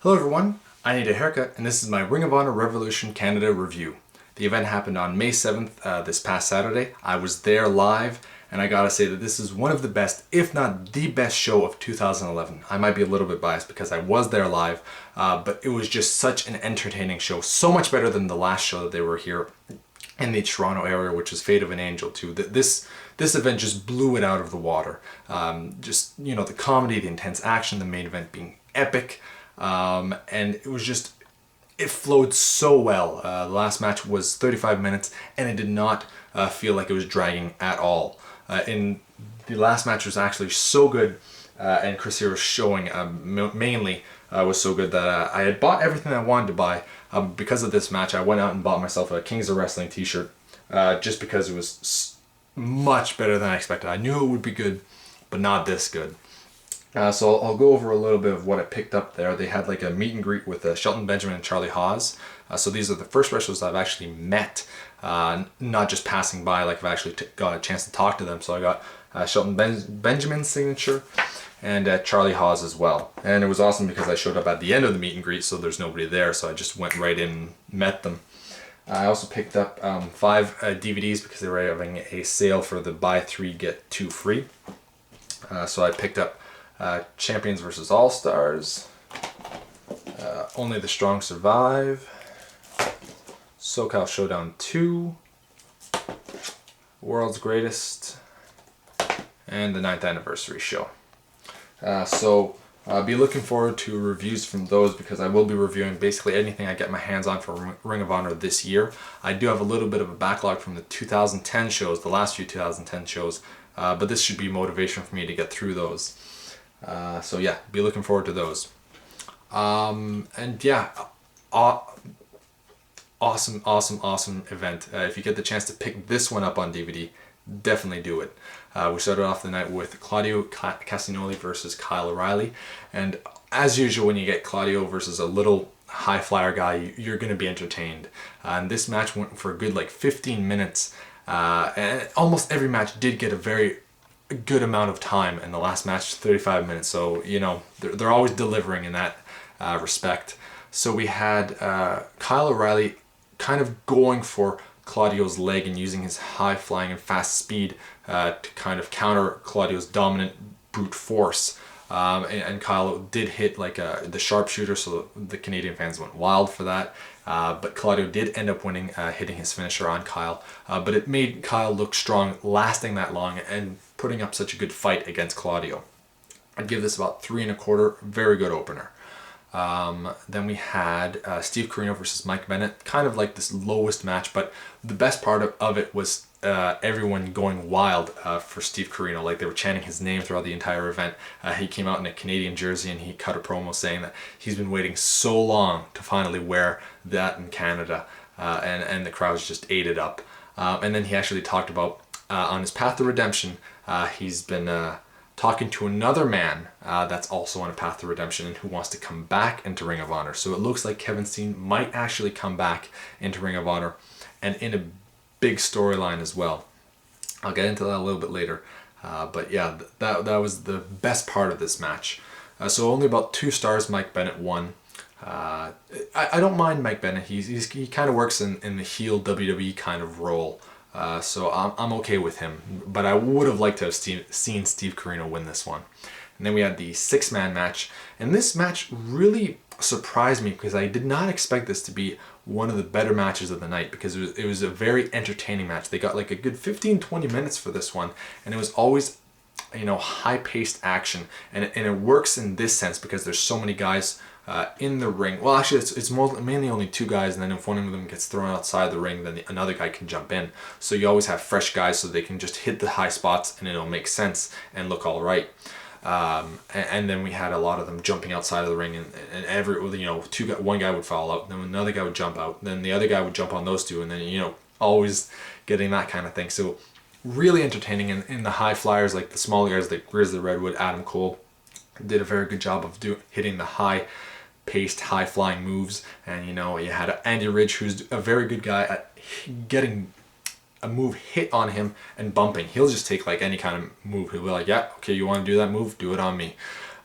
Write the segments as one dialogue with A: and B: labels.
A: Hello everyone, I need a haircut and this is my Ring of Honor Revolution Canada review. The event happened on May 7th, this past Saturday. I was there live and I gotta say that this is one of the best, if not the best show of 2011. I might be a little bit biased because I was there live, but it was just such an entertaining show. So much better than the last show that they were here in the Toronto area, which was Fate of an Angel too. This event just blew it out of the water. The comedy, the intense action, the main event being epic. And it flowed so well. The last match was 35 minutes and it did not feel like it was dragging at all. In the last match was actually so good, and Chris Hero's showing mainly was so good that I had bought everything I wanted to buy. Because of this match, I went out and bought myself a Kings of Wrestling t-shirt, just because it was much better than I expected. I knew it would be good, but not this good. So I'll go over a little bit of what I picked up there. They had like a meet and greet with Shelton Benjamin and Charlie Haas. So these are the first wrestlers I've actually met, not just passing by, like I've actually got a chance to talk to them. So I got Shelton Benjamin's signature and Charlie Haas as well. And it was awesome because I showed up at the end of the meet and greet, so there's nobody there. So I just went right in and met them. I also picked up 5 DVDs because they were having a sale for the buy 3 get 2 free. So I picked up Champions vs. All-Stars, Only the Strong Survive, SoCal Showdown 2, World's Greatest, and the 9th Anniversary Show. So I'll be looking forward to reviews from those because I will be reviewing basically anything I get my hands on for Ring of Honor this year. I do have a little bit of a backlog from the 2010 shows, the last few 2010 shows, but this should be motivation for me to get through those. So yeah, be looking forward to those. And yeah, awesome event. If you get the chance to pick this one up on DVD, definitely do it. We started off the night with Claudio Castagnoli versus Kyle O'Reilly, and as usual when you get Claudio versus a little high flyer guy, you're going to be entertained. And this match went for a good like 15 minutes, and almost every match did get a very good amount of time, and the last match 35 minutes, so you know they're always delivering in that respect. So we had Kyle O'Reilly kind of going for Claudio's leg and using his high flying and fast speed to kind of counter Claudio's dominant brute force, and Kyle did hit like the sharpshooter, so the Canadian fans went wild for that. But Claudio did end up winning, hitting his finisher on Kyle, but it made Kyle look strong, lasting that long and putting up such a good fight against Claudio. I'd give this about 3 1/4, very good opener. Then we had Steve Corino versus Mike Bennett, kind of like this lowest match, but the best part of it was everyone going wild for Steve Corino. Like they were chanting his name throughout the entire event. He came out in a Canadian jersey and he cut a promo saying that he's been waiting so long to finally wear that in Canada, and the crowds just ate it up. And then he actually talked about on his path to redemption, he's been talking to another man that's also on a path to redemption and who wants to come back into Ring of Honor. So it looks like Kevin Steen might actually come back into Ring of Honor, and in a big storyline as well. I'll get into that a little bit later. But yeah, that was the best part of this match. So only about 2 stars Mike Bennett won. I don't mind Mike Bennett. He kind of works in the heel WWE kind of role. So I'm okay with him, but I would have liked to have seen Steve Corino win this one. And then we had the 6-man match, and this match really surprised me because I did not expect this to be one of the better matches of the night, because it was a very entertaining match. They got like a good 15-20 minutes for this one, and it was always, you know, high-paced action, and it works in this sense because there's so many guys in the ring. Well, actually, it's mainly only 2 guys, and then if one of them gets thrown outside the ring, then another guy can jump in. So you always have fresh guys, so they can just hit the high spots, and it'll make sense and look all right. And then we had a lot of them jumping outside of the ring, and every, you know, one guy would fall out, then another guy would jump out, then the other guy would jump on those 2, and then, you know, always getting that kind of thing. So really entertaining, in the high flyers, like the smaller guys like Grizzly Redwood, Adam Cole, did a very good job of hitting the high-paced, high-flying moves. And, you know, you had Andy Ridge, who's a very good guy at getting a move hit on him and bumping. He'll just take like any kind of move. He'll be like, yeah, okay, you want to do that move? Do it on me.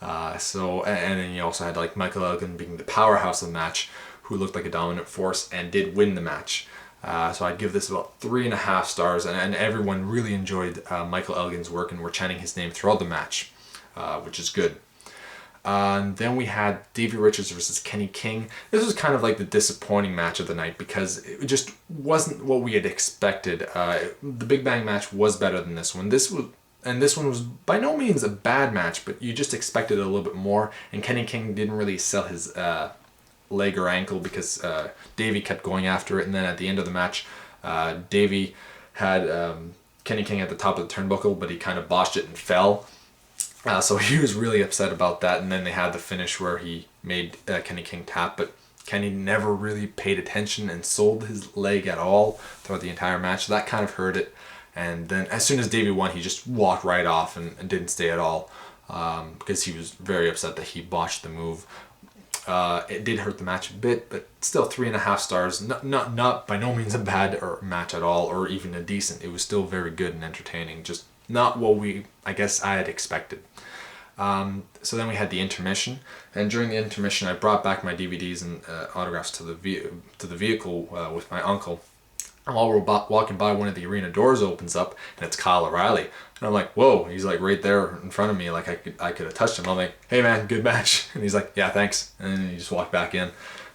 A: And then you also had like Michael Elgin being the powerhouse of the match, who looked like a dominant force and did win the match. So I'd give this about 3.5 stars, and everyone really enjoyed Michael Elgin's work and were chanting his name throughout the match, which is good. And then we had Davey Richards versus Kenny King. This was kind of like the disappointing match of the night because it just wasn't what we had expected. The Big Bang match was better than this one. This one was by no means a bad match, but you just expected a little bit more. And Kenny King didn't really sell his leg or ankle because Davey kept going after it. And then at the end of the match, Davey had Kenny King at the top of the turnbuckle, but he kind of botched it and fell. So he was really upset about that, and then they had the finish where he made Kenny King tap, but Kenny never really paid attention and sold his leg at all throughout the entire match, so that kind of hurt it. And then as soon as Davey won, he just walked right off and didn't stay at all because he was very upset that he botched the move. It did hurt the match a bit, but still 3.5 stars. Not by no means a bad match at all, or even a decent. It was still very good and entertaining, just not what I had expected. So then we had the intermission, and during the intermission I brought back my DVDs and autographs to the vehicle with my uncle. And while we're walking by, one of the arena doors opens up, and it's Kyle O'Reilly. And I'm like, whoa, he's like right there in front of me, like I could have touched him. I'm like, hey man, good match. And he's like, yeah, thanks. And then he just walked back in.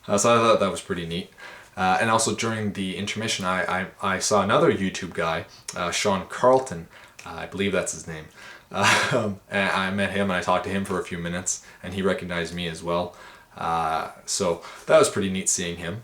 A: So I thought that was pretty neat. And also during the intermission, I saw another YouTube guy, Sean Carlton, I believe that's his name. And I met him and I talked to him for a few minutes, and he recognized me as well. So that was pretty neat seeing him.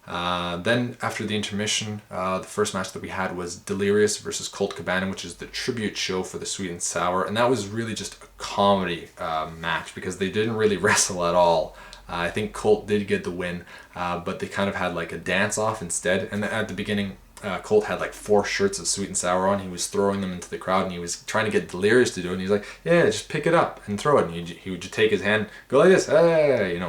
A: Then after the intermission, the first match that we had was Delerious versus Cabana, which is the tribute show for the Sweet and Sour, and that was really just a comedy match because they didn't really wrestle at all. I think Colt did get the win, but they kind of had like a dance off instead. And at the beginning, Colt had like 4 shirts of Sweet and Sour on. He was throwing them into the crowd, and he was trying to get Delirious to do it. And he's like, yeah, just pick it up and throw it. And he would just take his hand, go like this, hey,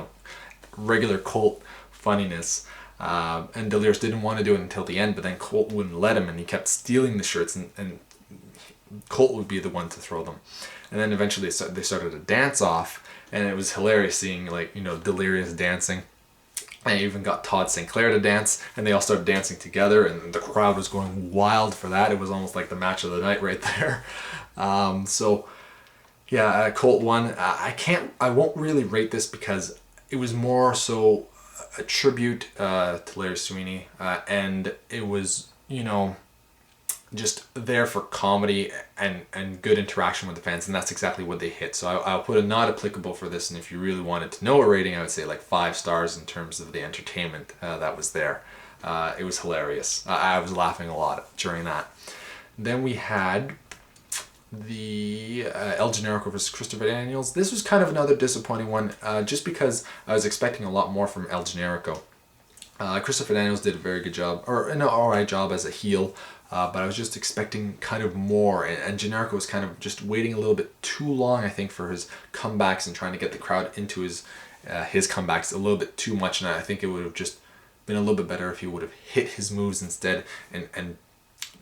A: regular Colt funniness. And Delirious didn't want to do it until the end, but then Colt wouldn't let him, and he kept stealing the shirts, and Colt would be the one to throw them. And then eventually they started a dance off, and it was hilarious seeing Delirious dancing. I even got Todd St. Clair to dance, and they all started dancing together, and the crowd was going wild for that. It was almost like the match of the night right there. Colt won. I won't really rate this because it was more so a tribute to Larry Sweeney, and it was, just there for comedy and good interaction with the fans, and that's exactly what they hit. So I'll put a not applicable for this, and if you really wanted to know a rating, I would say like 5 stars in terms of the entertainment that was there. It was hilarious. I was laughing a lot during that. Then we had the El Generico versus Christopher Daniels. This was kind of another disappointing one, just because I was expecting a lot more from El Generico. Christopher Daniels did a very good job, or an alright job as a heel, but I was just expecting kind of more, and Generico was kind of just waiting a little bit too long, I think, for his comebacks and trying to get the crowd into his comebacks a little bit too much, and I think it would have just been a little bit better if he would have hit his moves instead and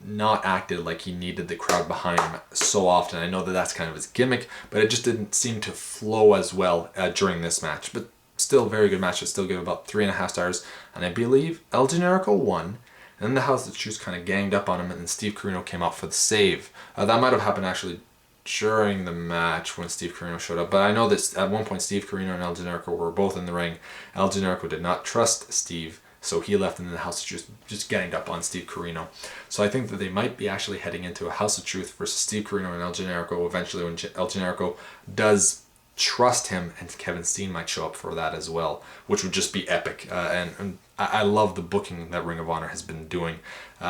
A: not acted like he needed the crowd behind him so often. I know that that's kind of his gimmick, but it just didn't seem to flow as well during this match. But still, very good match. I still give about 3.5 stars, and I believe El Generico won. And then the House of Truth kind of ganged up on him, and then Steve Corino came out for the save. That might have happened actually during the match when Steve Corino showed up, but I know that at one point Steve Corino and El Generico were both in the ring. El Generico did not trust Steve, so he left, and then the House of Truth just ganged up on Steve Corino. So I think that they might be actually heading into a House of Truth versus Steve Corino and El Generico eventually, when El Generico does trust him, and Kevin Steen might show up for that as well, which would just be epic. And I love the booking that Ring of Honor has been doing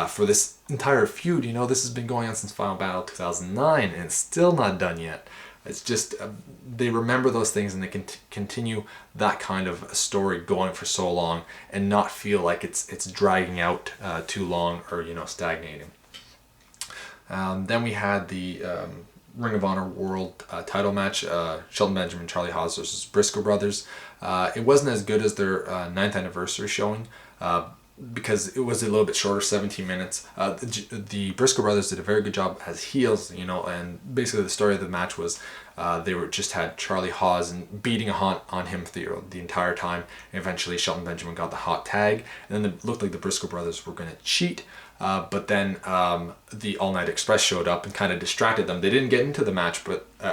A: for this entire feud. This has been going on since Final Battle 2009, and it's still not done yet. It's just they remember those things, and they can continue that kind of a story going for so long and not feel like it's dragging out too long or stagnating. Then we had the Ring of Honor World title match, Shelton Benjamin, Charlie Haas versus Briscoe brothers. It wasn't as good as their 9th anniversary showing, because it was a little bit shorter, 17 minutes. The Briscoe brothers did a very good job as heels, and basically the story of the match was They were just had Charlie Haas and beating on him the entire time. And eventually Shelton Benjamin got the hot tag, and then it looked like the Briscoe brothers were going to cheat. But then the All Night Express showed up and kind of distracted them. They didn't get into the match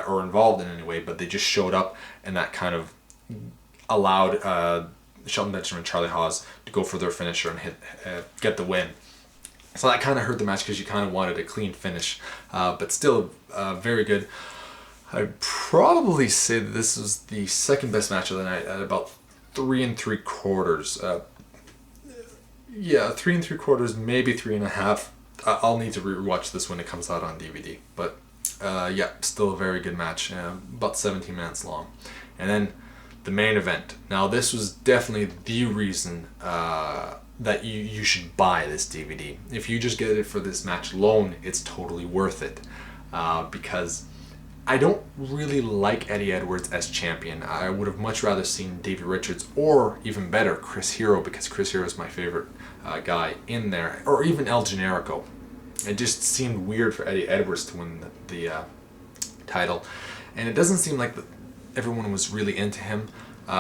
A: or involved in any way, but they just showed up, and that kind of allowed Shelton Benjamin and Charlie Haas to go for their finisher and get the win. So that kind of hurt the match because you kind of wanted a clean finish, but still very good. I'd probably say that this was the second best match of the night at about 3 3/4. Yeah, 3 3/4, maybe 3.5. I'll need to rewatch this when it comes out on DVD. But yeah, still a very good match, about 17 minutes long. And then the main event. Now this was definitely the reason that you should buy this DVD. If you just get it for this match alone, it's totally worth it. Because I don't really like Eddie Edwards as champion. I would have much rather seen Davey Richards, or even better, Chris Hero, because Chris Hero is my favorite guy in there, or even El Generico. It just seemed weird for Eddie Edwards to win the title, and it doesn't seem like everyone was really into him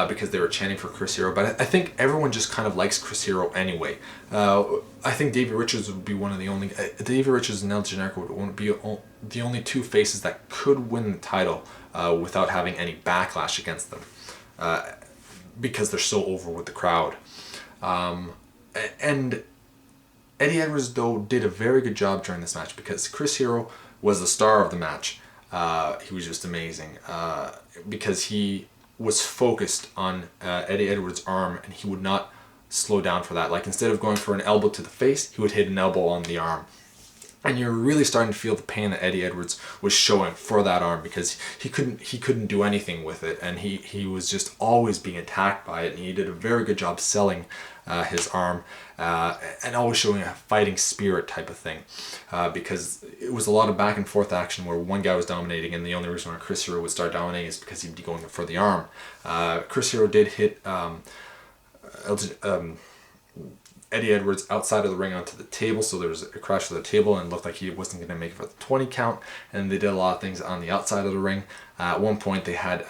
A: because they were chanting for Chris Hero, but I think everyone just kind of likes Chris Hero anyway. I think Davey Richards would be one of the only... Davey Richards and El Generico would be the only two faces that could win the title without having any backlash against them, because they're so over with the crowd. And Eddie Edwards, though, did a very good job during this match, because Chris Hero was the star of the match. He was just amazing because he was focused on Eddie Edwards' arm, and he would not slow down for that. Like, instead of going for an elbow to the face, he would hit an elbow on the arm. And you're really starting to feel the pain that Eddie Edwards was showing for that arm, because he couldn't do anything with it, and he was just always being attacked by it. And he did a very good job selling his arm and always showing a fighting spirit type of thing, because it was a lot of back and forth action where one guy was dominating, and the only reason why Chris Hero would start dominating is because he'd be going for the arm. Chris Hero did hit Eddie Edwards outside of the ring onto the table, so there was a crash to the table, and it looked like he wasn't going to make it for the 20 count, and they did a lot of things on the outside of the ring. At one point they had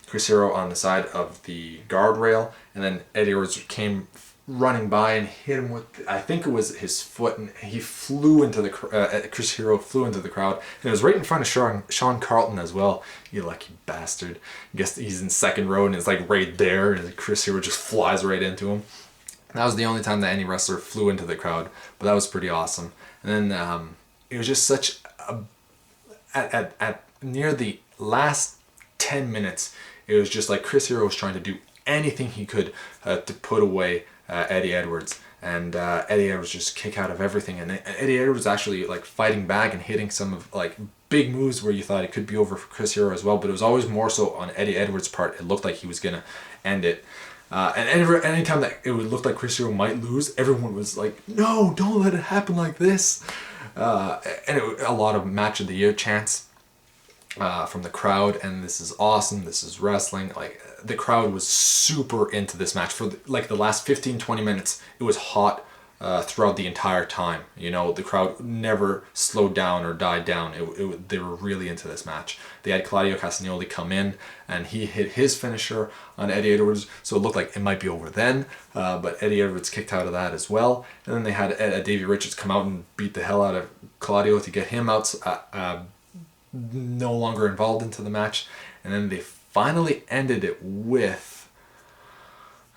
A: Chris Hero on the side of the guardrail, and then Eddie Edwards came running by and hit him with, I think it was his foot, and he flew into the Chris Hero flew into the crowd, and it was right in front of Sean Carlton as well. You lucky bastard. I guess he's in second row, and it's like right there, and Chris Hero just flies right into him. That was the only time that any wrestler flew into the crowd, but that was pretty awesome. And then it was just such a... At near the last 10 minutes, it was just like Chris Hero was trying to do anything he could to put away Eddie Edwards. And Eddie Edwards just kick out of everything. And Eddie Edwards actually like fighting back and hitting some of like big moves where you thought it could be over for Chris Hero as well. But it was always more so on Eddie Edwards' part. It looked like he was going to end it. And anytime that it would look like Chris Hero might lose, everyone was like, no, don't let it happen like this. And a lot of match of the year chants from the crowd, and this is awesome, this is wrestling. Like, the crowd was super into this match. For like the last 15-20 minutes, it was hot throughout the entire time. You know, the crowd never slowed down or died down. They were really into this match. They had Claudio Castagnoli come in, and he hit his finisher on Eddie Edwards, so it looked like it might be over then, but Eddie Edwards kicked out of that as well. And then they had Davey Richards come out and beat the hell out of Claudio to get him out, no longer involved into the match. And then they finally ended it with...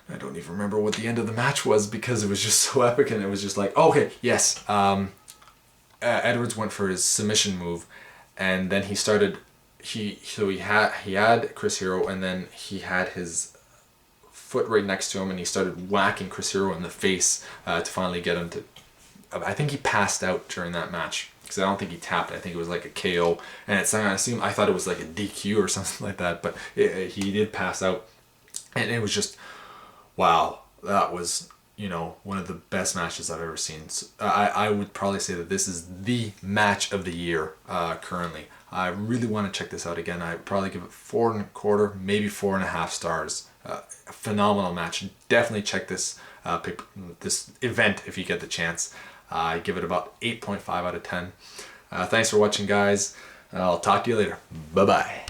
A: I don't even remember what the end of the match was, because it was just so epic, and it was just like, okay, yes. Edwards went for his submission move, and then he started... He had Chris Hero, and then he had his foot right next to him, and he started whacking Chris Hero in the face to finally get him to... I think he passed out during that match, because I don't think he tapped. I think it was like a KO, and I thought it was like a DQ or something like that, but he did pass out, and it was just... Wow, that was, you know, one of the best matches I've ever seen. So I would probably say that this is the match of the year currently. I really want to check this out again. I'd probably give it 4.25, maybe 4.5 stars. A phenomenal match. Definitely check this this event if you get the chance. I give it about 8.5 out of 10. Thanks for watching, guys. I'll talk to you later. Bye-bye.